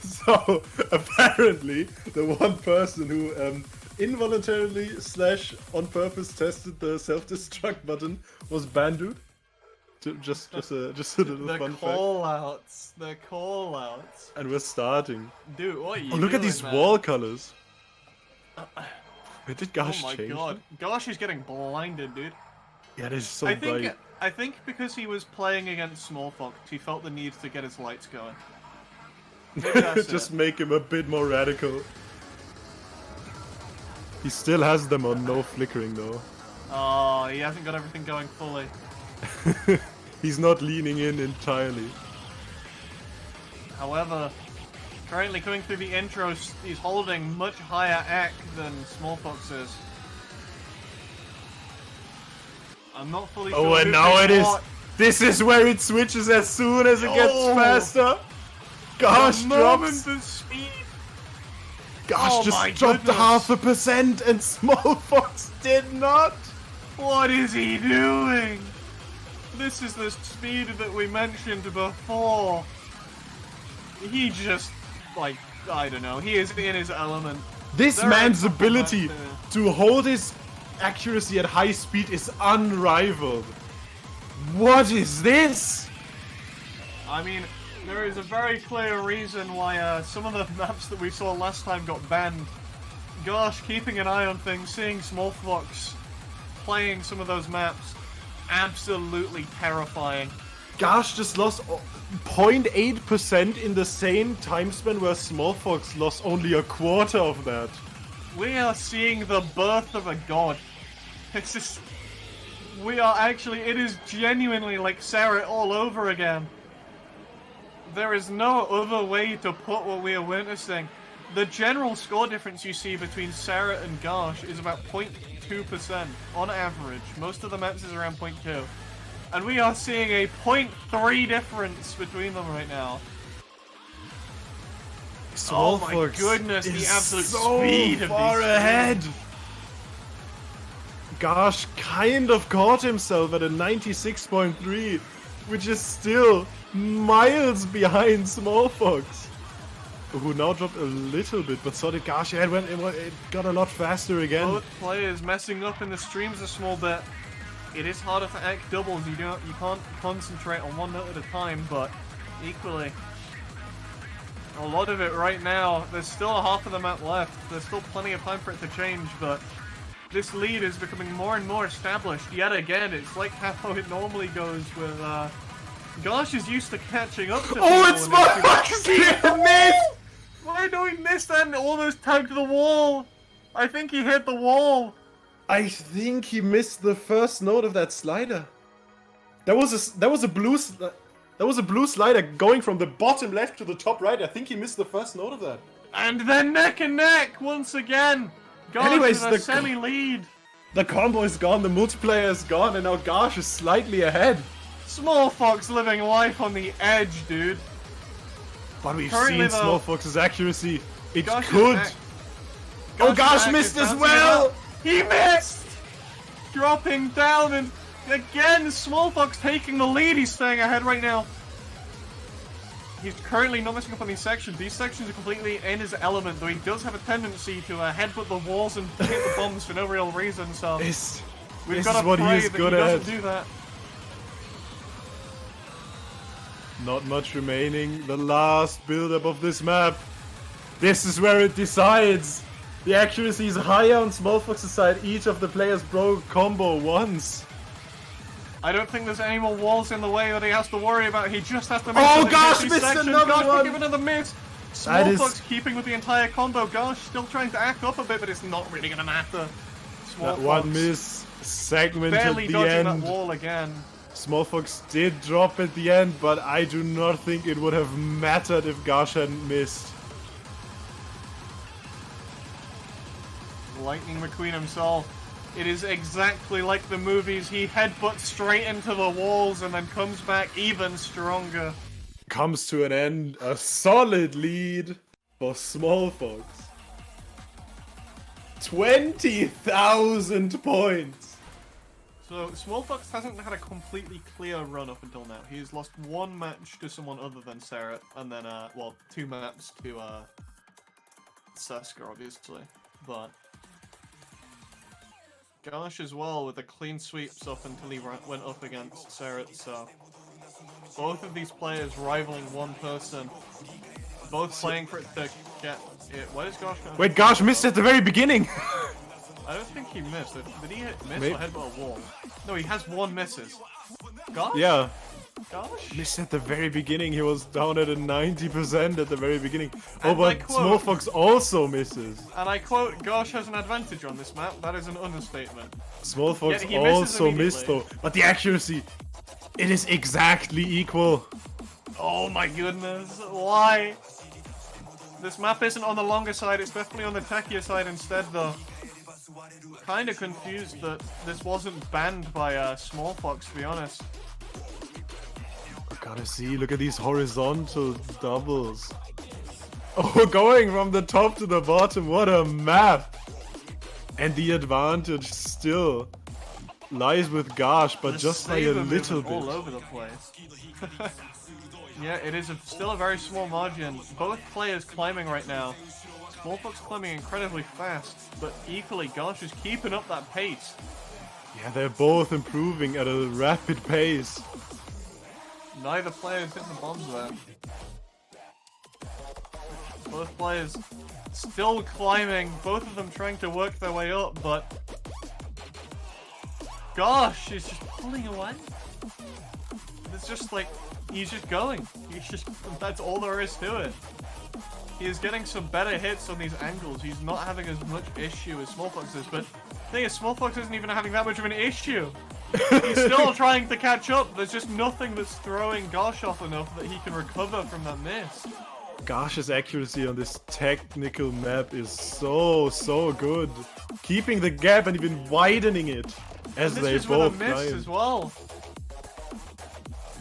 So apparently, the one person who involuntarily / on purpose tested the self-destruct button was Bandude. Just a little fun fact. The call-outs. And we're starting. Dude, what are you Oh, look at doing, these man? wall colors. Where did Garsh Oh my change god. them? Garsh is getting blinded, dude. Yeah, this is so I bright. think because he was playing against Smallfox, he felt the need to get his lights going. Maybe that's Just it. make him a bit more radical. He still has them on no flickering though. Oh, he hasn't got everything going fully. He's not leaning in entirely. However, currently coming through the intro, he's holding much higher AC than Smallfox is. I'm not fully sure. Oh, and now it is. This is where it switches as soon as it gets faster. Garsh drops. The speed. Garsh just dropped 0.5%, and Smallfox did not. What is he doing? This is the speed that we mentioned before. He just, like, I don't know. He is in his element. This man's ability to hold his accuracy at high speed is unrivaled. What is this? I mean, there is a very clear reason why some of the maps that we saw last time got banned. Gosh, keeping an eye on things, seeing Smallfox playing some of those maps, absolutely terrifying. Garsh just lost 0.8% in the same time span where Smallfox lost only a quarter of that. We are seeing the birth of a god. It's just... We are actually... It is genuinely like Sarah all over again. There is no other way to put what we are witnessing. The general score difference you see between Sarah and Garsh is about 0.2% on average. Most of the maps is around 0.2. And we are seeing a 0.3 difference between them right now. Oh my goodness, the absolute speed of far ahead. Garsh kind of caught himself at a 96.3, which is still miles behind Smallfox, who now dropped a little bit, but so did Garsh. It got a lot faster again. Both players messing up in the streams a small bit. It is harder to act doubles. You can't concentrate on one note at a time, but equally, a lot of it right now. There's still a half of the map left. There's still plenty of time for it to change, but this lead is becoming more and more established. Yet again, it's like how it normally goes with. Garsh is used to catching up to people. Oh, it's Smallfox! He missed! Why do we miss that and almost tagged the wall? I think he hit the wall. I think he missed the first note of that slider. That was a blue slider going from the bottom left to the top right. I think he missed the first note of that. And then neck and neck once again. Garsh Anyways, with a semi-lead. The combo is gone, the multiplayer is gone, and now Garsh is slightly ahead. Smallfox living life on the edge, dude. But we've Currently, seen Smallfox's accuracy. It Garsh's could. Oh, Garsh's Garsh missed as bouncing well. up. He missed! Dropping down, and again, Smallfox taking the lead. He's staying ahead right now. He's currently not messing up on these sections. These sections are completely in his element, though he does have a tendency to headbutt the walls and hit the bombs for no real reason, so we've got to pray that he doesn't do that. Not much remaining. The last build-up of this map. This is where it decides. The accuracy is higher on Smallfox's side. Each of the players broke combo once. I don't think there's any more walls in the way that he has to worry about. He just has to make Oh, sure that Garsh he missed sections. another Garsh one. give another miss. Smallfox keeping with the entire combo. Garsh still trying to act up a bit, but it's not really going to matter. That one miss segment barely at the dodging end. that wall again. Smallfox did drop at the end, but I do not think it would have mattered if Garsh hadn't missed. Lightning McQueen himself. It is exactly like the movies. He headbutts straight into the walls and then comes back even stronger. Comes to an end. A solid lead for Smallfox. 20,000 points. So, Smallfox hasn't had a completely clear run up until now. He's lost one match to someone other than Sarah, and then, well, 2 maps to, Seska, obviously. But Garsh as well with the clean sweeps up until he went up against Sarah, so both of these players rivaling one person, both playing for it to get it. What is Garsh going to Wait, Garsh missed at the very beginning! I don't think he missed. Did he miss or headbutt a wall? No, he has 1 misses. Garsh? Yeah. Garsh? Missed at the very beginning, he was down at a 90% at the very beginning. Oh, And but I quote- Smallfox also misses. And I quote, Garsh has an advantage on this map. That is an understatement. Smallfox Yeah, he misses also missed though. immediately. But the accuracy, it is exactly equal. Oh my goodness, why? This map isn't on the longer side, it's definitely on the techier side instead though. Kinda confused that this wasn't banned by Smallfox, to be honest. I gotta see, look at these horizontal doubles. Oh, going from the top to the bottom, what a map! And the advantage still lies with Garsh, but The just by a Saber little movement bit. all over the place. Yeah, it is still a very small margin. Both players climbing right now. Smallfox climbing incredibly fast, but equally Garsh is keeping up that pace. Yeah, they're both improving at a rapid pace. Neither player hit the bombs there. Both players still climbing, both of them trying to work their way up, but Garsh is just pulling away. It's just like, he's just going. That's all there is to it. He is getting some better hits on these angles. He's not having as much issue as Smallfox is, but the thing is, Smallfox isn't even having that much of an issue. He's still trying to catch up. There's just nothing that's throwing Garsh off enough that he can recover from that miss. Garsh's accuracy on this technical map is so good. Keeping the gap and even widening it as And they this is with a both miss climb. as well.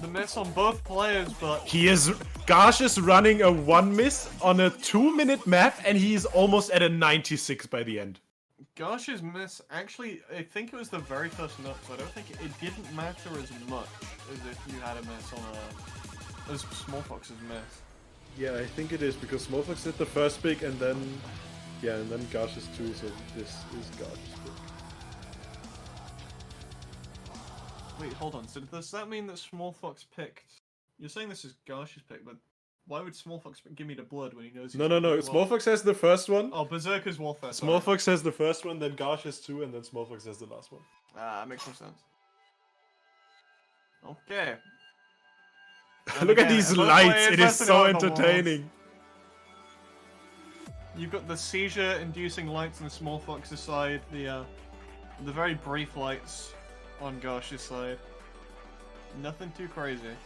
The miss on both players, but Garsh is running a 1 miss on a 2-minute map, and he's almost at a 96 by the end. Garsh's miss, actually, I think it was the very first nut, so I don't think it didn't matter as much as if you had a miss on as Smallfox's miss. Yeah, I think it is, because Smallfox did the first pick, and then Garsh's too, so this is Garsh's pick. Wait, hold on. So does that mean that Smallfox picked? You're saying this is Garsh's pick, but why would Smallfox give me the blood when he knows? No. Smallfox has the first one. Oh, Berserker's Warfare. Sorry. Smallfox has the first one, then Garsh has 2, and then Smallfox has the last one. Ah, makes more sense. Okay. Look at these lights, it is so entertaining. You've got the seizure-inducing lights on Smallfox's side, the very brief lights on Garsh's side. Nothing too crazy.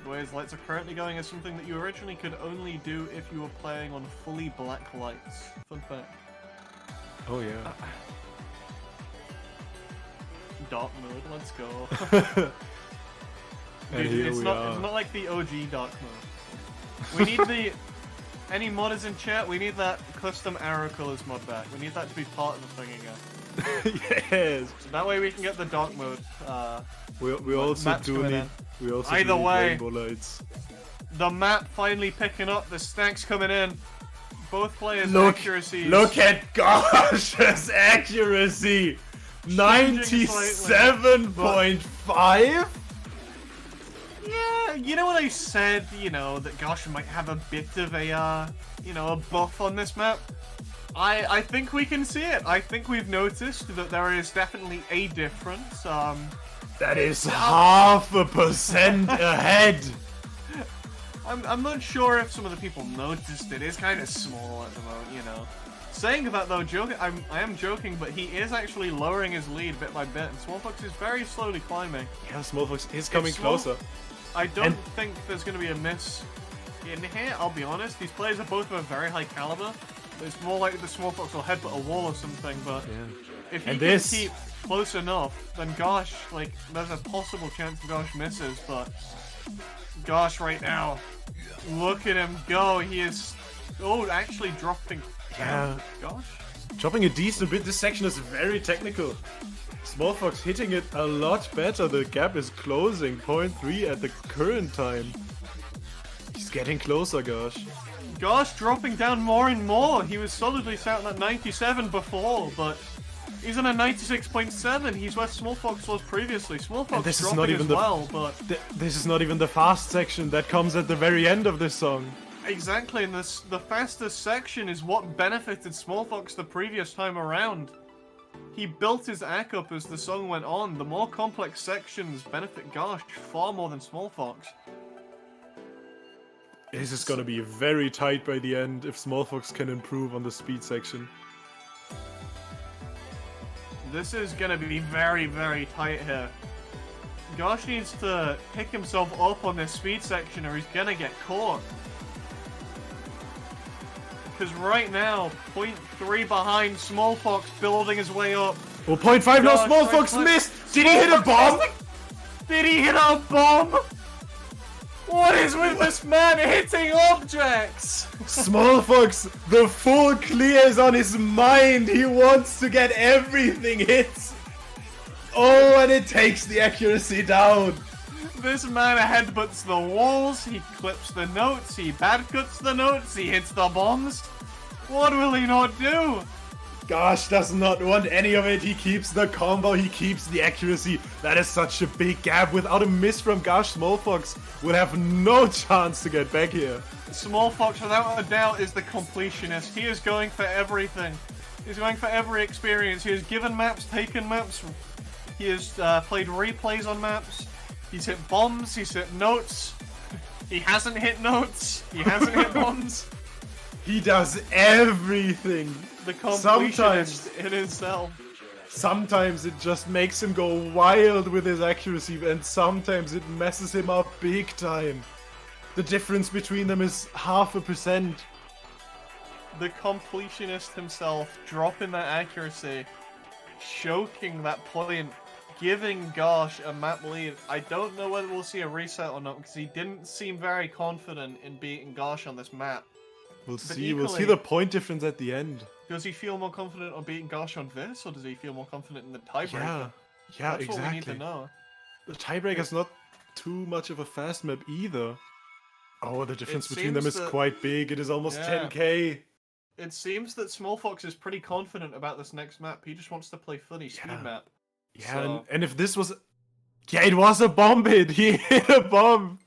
The way his lights are currently going is something that you originally could only do if you were playing on fully black lights. Fun fact. Oh yeah. Dark mode, let's go. And Dude, here it's we not are. It's not like the OG dark mode. We need the any modders in chat, we need that custom arrow colors mod back. We need that to be part of the thing again. Yes. So that way we can get the dark mode. We also maps do coming need in. we also Either do need way. rainbow lights. The map finally picking up, the stacks coming in. Both players' Look accuracies. at Garsh's accuracy. 97.5. Yeah, you know what I said, you know, that Garsh might have a bit of a, you know, a buff on this map? I think we can see it. I think we've noticed that there is definitely a difference. That is 0.5% ahead. I'm not sure if some of the people noticed it. It's kind of small at the moment, you know. Saying that though, I am joking, but he is actually lowering his lead bit by bit, and Smallfox is very slowly climbing. Yeah, Smallfox is coming Small- closer. I don't think there's going to be a miss in here, I'll be honest. These players are both of a very high caliber. It's more likely the Smallfox will headbutt a wall or something, but if he can keep close enough, then Garsh, like, there's a possible chance Garsh misses, but Garsh right now, look at him go. He is, actually dropping. Yeah. Garsh? dropping a decent bit. This section is very technical. Smallfox hitting it a lot better. The gap is closing. 0.3 at the current time. He's getting closer, Garsh. Garsh dropping down more and more. He was solidly sat at 97 before, but he's on a 96.7. He's where Smallfox was previously. Smallfox this dropping is not even as well, but... This is not even the fast section that comes at the very end of this song. Exactly, and the fastest section is what benefited Smallfox the previous time around. He built his act up as the song went on. The more complex sections benefit Garsh far more than Smallfox. This is gonna be very tight by the end if Smallfox can improve on the speed section. This is gonna be very, very tight here. Garsh needs to pick himself up on this speed section or he's gonna get caught. Because right now, 0.3 behind, Smallfox building his way up. Oh, 0.5, no, Smallfox missed! Did he hit a bomb? Did he hit a bomb? What is with this man hitting objects? Smallfox, the full clear is on his mind. He wants to get everything hit. Oh, and it takes the accuracy down. This man headbutts the walls, he clips the notes, he bad cuts the notes, he hits the bombs. What will he not do? Garsh does not want any of it. He keeps the combo, he keeps the accuracy. That is such a big gap. Without a miss from Garsh, Smallfox would have no chance to get back here. Smallfox, without a doubt, is the completionist. He is going for everything. He's going for every experience. He has given maps, taken maps. He has played replays on maps. He's hit bombs, he's hit notes. He hasn't hit notes. He hasn't hit bombs. He does everything. The completionist in himself. Sometimes it just makes him go wild with his accuracy, and sometimes it messes him up big time. The difference between them is 0.5%. The completionist himself dropping that accuracy, choking that point, giving Garsh a map lead. I don't know whether we'll see a reset or not because he didn't seem very confident in beating Garsh on this map. We'll But see. equally, We'll see the point difference at the end. Does he feel more confident on beating Garsh on this, or does he feel more confident in the tiebreaker? Yeah, That's exactly. what we need to know. The tiebreaker's not too much of a fast map either. Oh, the difference between them seems is that- quite big. It is almost Yeah. 10k. It seems that Smallfox is pretty confident about this next map. He just wants to play funny speed map. Yeah, So- and if this was... Yeah, it was a bomb hit. He hit a bomb.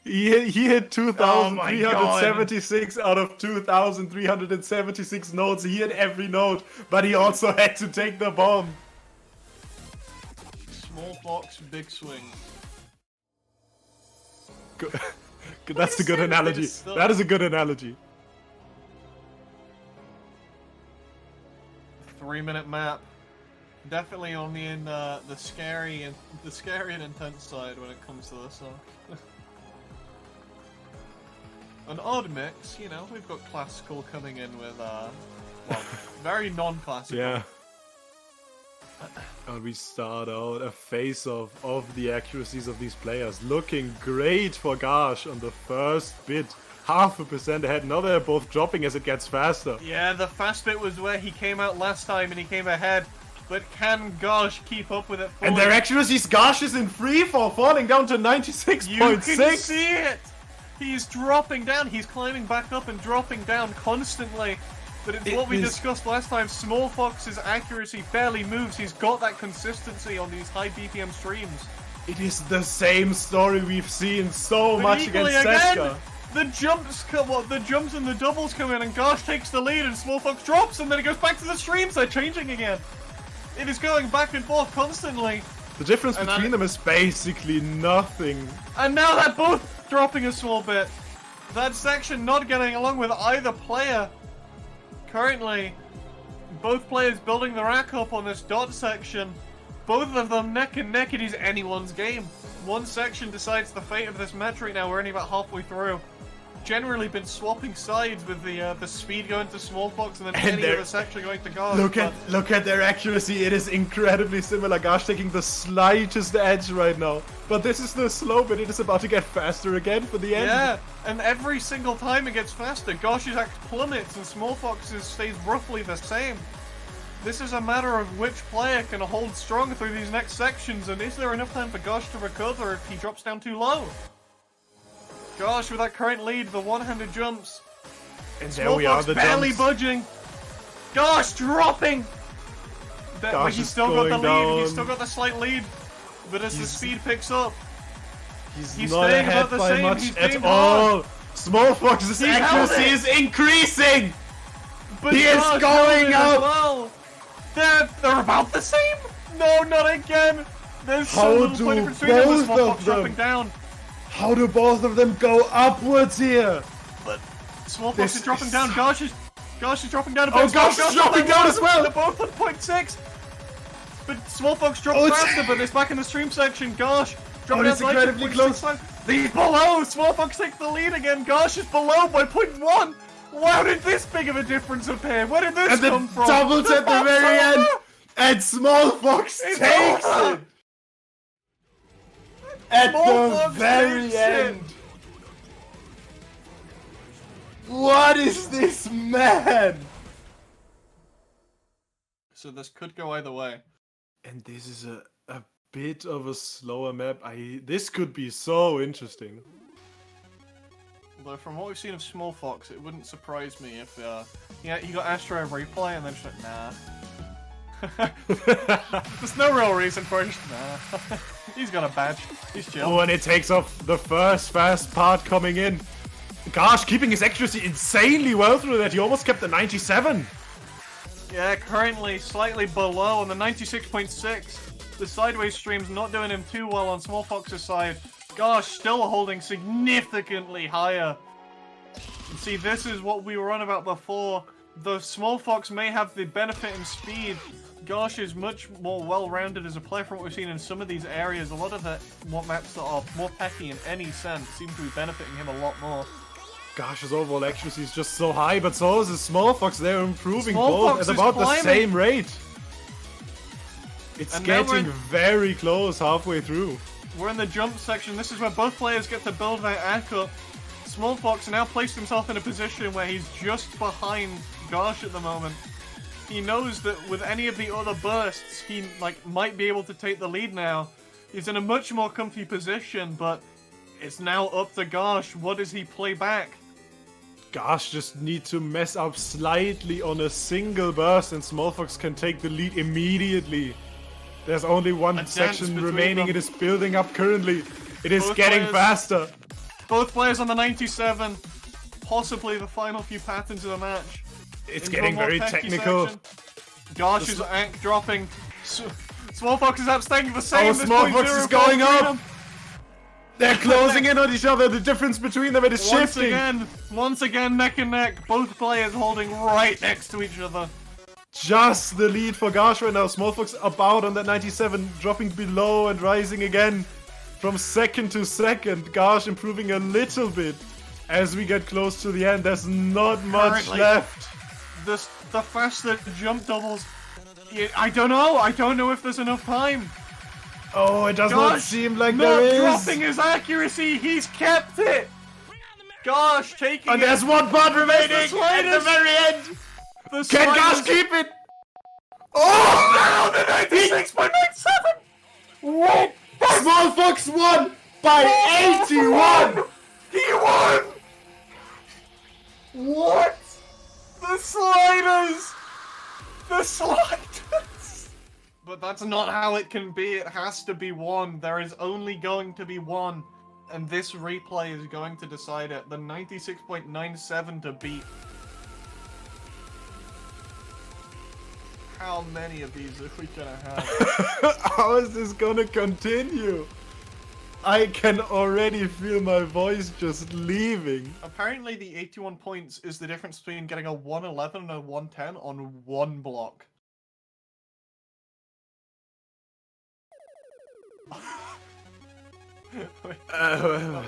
He hit 2,376 out of 2,376 notes. He hit every note, but he also had to take the bomb. Smallfox, big swing. That's a good analogy. That is a good analogy. 3-minute map. Definitely only in the scary and intense side when it comes to this song. An odd mix, you know. We've got classical coming in with well, very non-classical. Yeah. And we start out a face-off of the accuracies of these players. Looking great for Garsh on the first bit. 0.5% ahead. Now they're both dropping as it gets faster. Yeah, the fast bit was where he came out last time and he came ahead. But can Garsh keep up with it fully? And their accuracies, Garsh is in free fall, falling down to 96.6. You can see it! He's dropping down. He's climbing back up and dropping down constantly. But it's what we discussed last time. Smallfox's accuracy barely moves. He's got that consistency on these high BPM streams. It is the same story we've seen so much against Seska. The jumps the jumps and the doubles come in, and Garsh takes the lead, and Smallfox drops, and then it goes back to the streams. They're changing again. It is going back and forth constantly. The difference between them is basically nothing. And now they're both dropping a small bit. That section not getting along with either player. Currently, both players building the rack up on this dot section. Both of them neck and neck. It is anyone's game. One section decides the fate of this match right now. We're only about halfway through. generally been swapping sides with the speed going to Smallfox and then any other section going to Garsh. Look at their accuracy. It is incredibly similar. Garsh taking the slightest edge right now. But this is the slow bit. It is about to get faster again for the end. Yeah, and every single time it gets faster, Garsh's act plummets and Smallfox's stays roughly the same. This is a matter of which player can hold strong through these next sections, and is there enough time for Garsh to recover if he drops down too low? Garsh with that current lead, the one-handed jumps. And there we are, the barely jumps. budging. Garsh dropping! Garsh he's is still got the going lead, down. he's still got the slight lead. But as the speed picks up, he's not staying ahead about the by same, much he's at staying all. Smallfox's accuracy is increasing! but He is Garsh going held it up! as well. They're about the same? No, not again! There's so little point difference between them with Smallfox dropping down. How do both of them go upwards here? But Smallfox is dropping down. Garsh is dropping down a bit. Oh, Garsh is dropping down as well! They're both on 0.6. But Smallfox dropped faster, but it's back in the stream section. Garsh dropping down slightly. Incredibly close. He's below. Smallfox takes the lead again. Garsh is below by 0.1. How did this big of a difference appear? Where did this come from? Doubles at the very end, and Smallfox takes it. At the very end. What is this, man? So this could go either way. And this is a bit of a slower map. This could be so interesting. Although from what we've seen of Smallfox, it wouldn't surprise me if he got Astro replay and then just like, nah. There's no real reason for it. Nah. He's got a badge. He's chill. Oh, and it takes off the first fast part coming in. Garsh keeping his accuracy insanely well through that. He almost kept the 97. Yeah, currently slightly below on the 96.6. The sideways stream's not doing him too well on Smallfox's side. Garsh still holding significantly higher. And see, this is what we were on about before. The Smallfox may have the benefit in speed. Garsh is much more well-rounded as a player from what we've seen in some of these areas. A lot of the maps that are more pecky in any sense seem to be benefiting him a lot more. Garsh's overall accuracy is just so high, but so is the Smallfox. They're improving Smallfox both at about the same rate. It's And getting very close halfway through. We're in the jump section. This is where both players get to build their act up. Smallfox now placed himself in a position where he's just behind Garsh at the moment. He knows that with any of the other bursts, he might be able to take the lead now. He's in a much more comfy position, but it's now up to Garsh. What does he play back? Garsh just needs to mess up slightly on a single burst and Smallfox can take the lead immediately. There's only one section remaining. It is building up currently. It is getting faster. Both players on the 97. Possibly the final few patterns of the match. It's getting very technical. Garsh is ank dropping. Smallfox is staying the same. Oh, Smallfox is going up. They're closing in on each other. The difference between them is shifting. Once again, neck and neck. Both players holding right next to each other. Just the lead for Garsh right now. Smallfox about on that 97, dropping below and rising again from second to second. Garsh improving a little bit as we get close to the end. There's not much left. The faster jump doubles. I don't know. I don't know if there's enough time. Oh, it does not seem like there is. Not dropping his accuracy. He's kept it. Garsh taking and there's one part remaining at the very end. Can Garsh keep it? Oh! No, the 96.97! What? Smallfox won by 81! He won! What? The sliders! The sliders! But that's not how it can be. It has to be one. There is only going to be one. And this replay is going to decide it. The 96.97 to beat. How many of these are we gonna have? How is this gonna continue? I can already feel my voice just leaving. Apparently the 81 points is the difference between getting a 111 and a 110 on one block.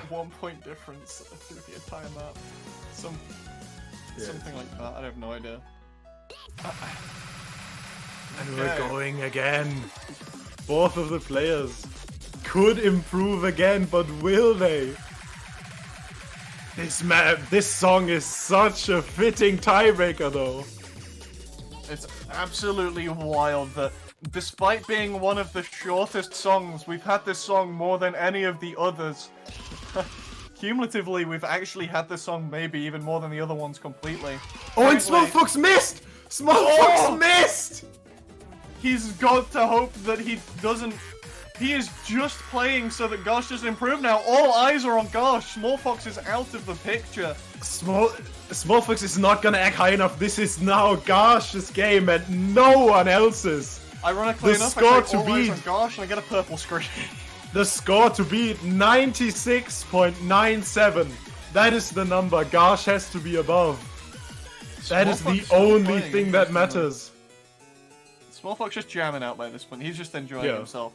1 point difference through the entire map. Something like that. I have no idea. And we're going again. Both of the players could improve again, but will they? This song is such a fitting tiebreaker, though. It's absolutely wild that, despite being one of the shortest songs, we've had this song more than any of the others. Cumulatively, we've actually had this song maybe even more than the other ones completely. Oh, and Smallfox missed! Smallfox missed! He's got to hope that he doesn't... He is just playing so that Garsh doesn't improve now. All eyes are on Garsh. Smallfox is out of the picture. Smallfox is not gonna act high enough. This is now Garsh's game and no one else's. Ironically enough, I take all eyes on Garsh and I get a purple screen. The score to beat, 96.97. That is the number Garsh has to be above. That is the only thing that matters. Smallfox just jamming out by this point. He's just enjoying himself.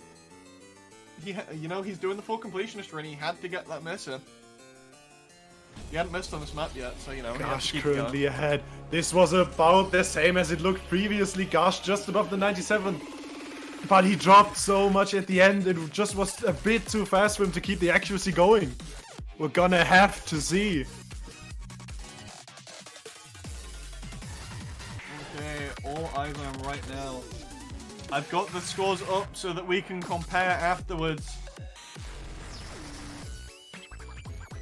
You know, he's doing the full completionist run. He had to get that miss in. He hadn't missed on this map yet, so you know. Garsh currently ahead. This was about the same as it looked previously. Garsh just above the 97. But he dropped so much at the end. It just was a bit too fast for him to keep the accuracy going. We're gonna have to see. Okay, all eyes on him right now. I've got the scores up so that we can compare afterwards.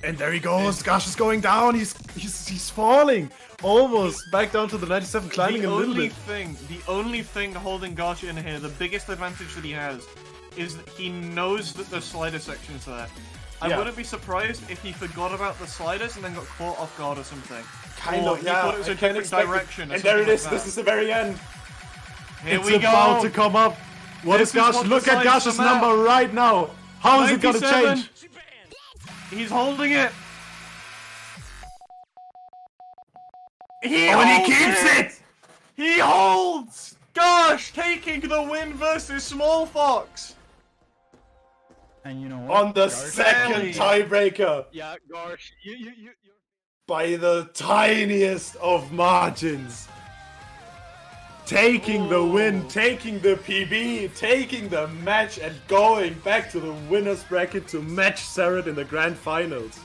And there he goes. Garsh is going down. He's falling. Almost back down to the 97, climbing a little bit. The only thing holding Garsh in here, the biggest advantage that he has, is that he knows that the slider section's there. I wouldn't be surprised if he forgot about the sliders and then got caught off guard or something. Kind of, he thought it was a different direction. And there it is. This is the very end. Here it's we go. about to come up. What is Garsh? Look at Garsh's number right now. How is it going to change? He's holding it. And he keeps it. He holds. Garsh taking the win versus Smallfox. And you know what? On the second tiebreaker. Yeah, Garsh, you. By the tiniest of margins. Taking the win, taking the PB, taking the match, and going back to the winner's bracket to match Sarah in the grand finals.